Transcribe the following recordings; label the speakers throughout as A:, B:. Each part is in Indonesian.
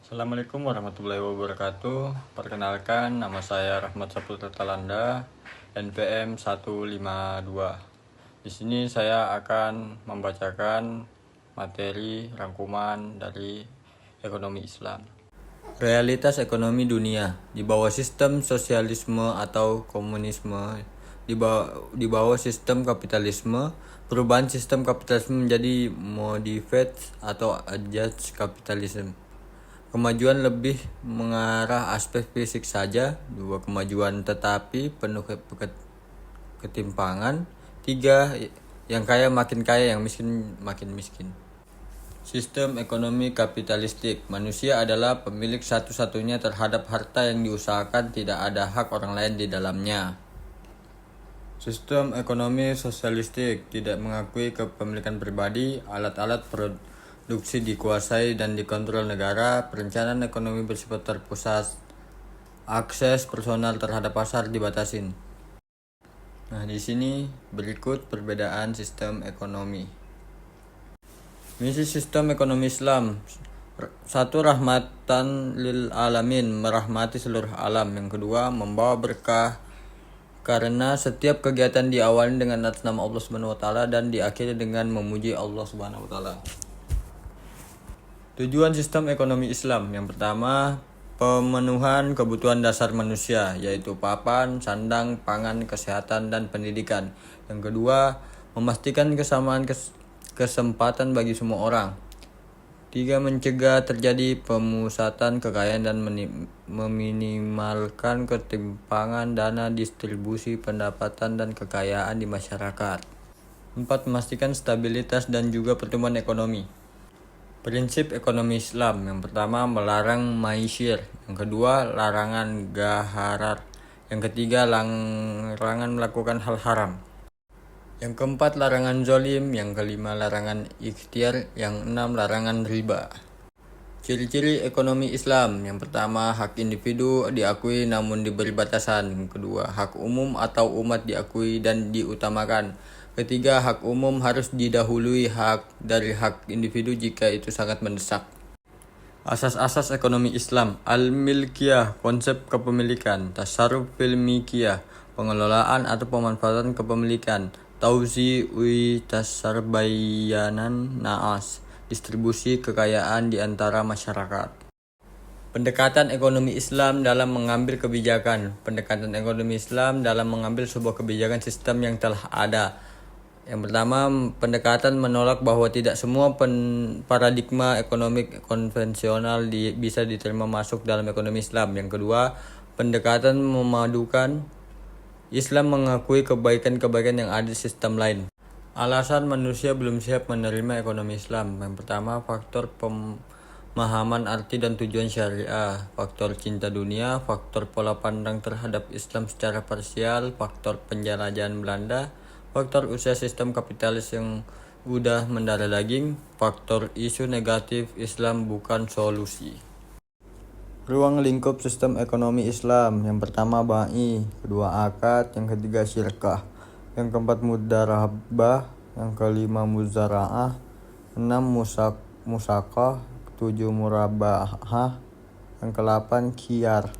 A: Assalamualaikum warahmatullahi wabarakatuh. Perkenalkan, nama saya Rahmat Saputra Talanda, NPM 152. Di sini saya akan membacakan materi rangkuman dari ekonomi Islam. Realitas ekonomi dunia di bawah sistem sosialisme atau komunisme, di bawah sistem kapitalisme, perubahan sistem kapitalisme menjadi modified atau adjust kapitalisme. Kemajuan lebih mengarah aspek fisik saja. 2. Kemajuan tetapi penuh ketimpangan. 3. Yang kaya makin kaya, yang miskin makin miskin. Sistem ekonomi kapitalistik. Manusia adalah pemilik satu-satunya terhadap harta yang diusahakan, tidak ada hak orang lain di dalamnya. Sistem ekonomi sosialistik tidak mengakui kepemilikan pribadi, alat-alat produksi dikuasai dan dikontrol negara, perencanaan ekonomi bersifat terpusat, akses personal terhadap pasar dibatasin. Nah, di sini berikut perbedaan sistem ekonomi. Misi sistem ekonomi Islam. 1. Rahmatan lil alamin, merahmati seluruh alam. Yang kedua, membawa berkah, karena setiap kegiatan diawali dengan atas nama Allah Subhanahu wa taala dan diakhiri dengan memuji Allah Subhanahu wa taala. Tujuan sistem ekonomi Islam. Yang pertama, pemenuhan kebutuhan dasar manusia, yaitu papan, sandang, pangan, kesehatan, dan pendidikan. Yang kedua, memastikan kesamaan kesempatan bagi semua orang. 3. Mencegah terjadi pemusatan kekayaan dan meminimalkan ketimpangan dana distribusi pendapatan dan kekayaan di masyarakat. 4. Memastikan stabilitas dan juga pertumbuhan ekonomi. Prinsip ekonomi Islam. Yang pertama, melarang maisyir. Yang kedua, larangan gaharar. Yang ketiga, larangan melakukan hal haram. Yang keempat, larangan zolim. Yang kelima, larangan ikhtiar. Yang enam, larangan riba. Ciri-ciri ekonomi Islam. Yang pertama, hak individu diakui namun diberi batasan. Yang kedua, hak umum atau umat diakui dan diutamakan. Ketiga, hak umum harus didahului dari hak individu jika itu sangat mendesak. Asas-asas ekonomi Islam. Al-milkiyah, konsep kepemilikan. Tasarruf fil milkiyah, pengelolaan atau pemanfaatan kepemilikan. Tauzi'u tasarbayanan naas, distribusi kekayaan di antara masyarakat. Pendekatan ekonomi Islam dalam mengambil kebijakan. Pendekatan ekonomi Islam dalam mengambil sebuah kebijakan sistem yang telah ada. Yang pertama, pendekatan menolak bahwa tidak semua paradigma ekonomi konvensional bisa diterima masuk dalam ekonomi Islam. Yang kedua, pendekatan memadukan. Islam mengakui kebaikan-kebaikan yang ada di sistem lain. Alasan manusia belum siap menerima ekonomi Islam. Yang pertama, faktor pemahaman arti dan tujuan syariah, faktor cinta dunia, faktor pola pandang terhadap Islam secara parsial, faktor penjelajahan Belanda, faktor usaha sistem kapitalis yang udah mendarah daging, faktor isu negatif Islam bukan solusi. Ruang lingkup sistem ekonomi Islam. Yang pertama, ba'i. Kedua, akad. Yang ketiga, syirkah. Yang keempat, mudarabah. Yang kelima, muzara'ah. 6. Musakah. 7. Murabahah. Yang ke-8, khiyar.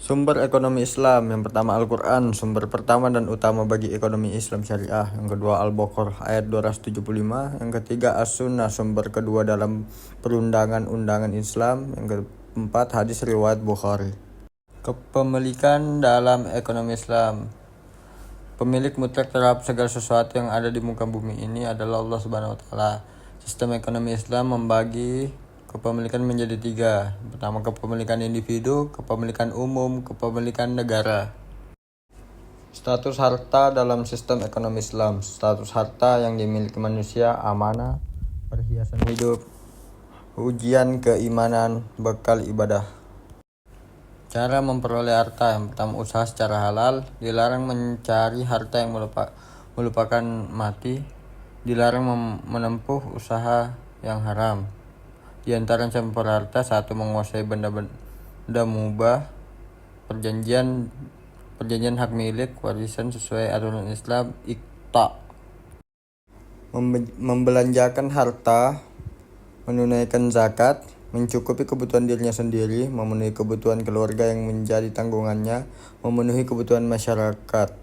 A: Sumber ekonomi Islam. Yang pertama, Al-Quran, sumber pertama dan utama bagi ekonomi Islam syariah. Yang kedua, Al-Baqarah ayat 275. Yang ketiga, As-Sunnah, sumber kedua dalam perundangan-undangan Islam. Yang keempat, hadis riwayat Bukhari. Kepemilikan dalam ekonomi Islam. Pemilik mutlak terhadap segala sesuatu yang ada di muka bumi ini adalah Allah Subhanahu wa taala. Sistem ekonomi Islam membagi kepemilikan menjadi 3. Pertama, kepemilikan individu, kepemilikan umum, kepemilikan negara. Status harta dalam sistem ekonomi Islam. Status harta yang dimiliki manusia, amanah, perhiasan hidup, ujian keimanan, bekal ibadah. Cara memperoleh harta. Yang pertama, usaha secara halal. Dilarang mencari harta yang melupakan mati. Dilarang menempuh usaha yang haram. Di antara campur harta, 1. Menguasai benda mubah, perjanjian hak milik, warisan sesuai aturan Islam, iqta. Membelanjakan harta, menunaikan zakat, mencukupi kebutuhan dirinya sendiri, memenuhi kebutuhan keluarga yang menjadi tanggungannya, memenuhi kebutuhan masyarakat.